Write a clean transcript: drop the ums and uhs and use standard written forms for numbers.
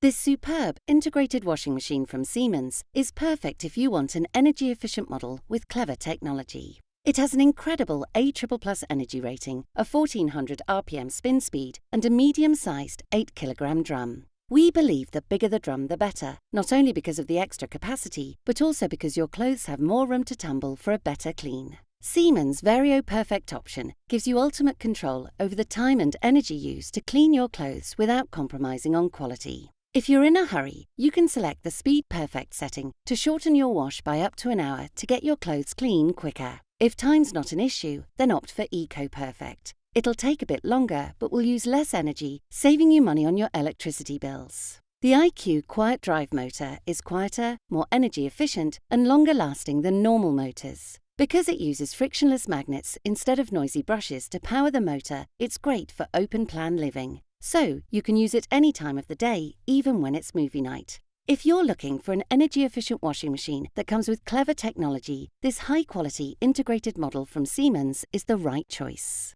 This superb integrated washing machine from Siemens is perfect if you want an energy-efficient model with clever technology. It has an incredible A++ energy rating, a 1400 RPM spin speed, and a medium-sized 8-kilogram drum. We believe the bigger the drum, the better, not only because of the extra capacity, but also because your clothes have more room to tumble for a better clean. Siemens' VarioPerfect option gives you ultimate control over the time and energy used to clean your clothes without compromising on quality. If you're in a hurry, you can select the Speed Perfect setting to shorten your wash by up to an hour to get your clothes clean quicker. If time's not an issue, then opt for Eco Perfect. It'll take a bit longer, but will use less energy, saving you money on your electricity bills. The IQ Quiet Drive motor is quieter, more energy efficient, and longer lasting than normal motors. Because it uses frictionless magnets instead of noisy brushes to power the motor, it's great for open plan living. So, you can use it any time of the day, even when it's movie night. If you're looking for an energy-efficient washing machine that comes with clever technology, this high-quality integrated model from Siemens is the right choice.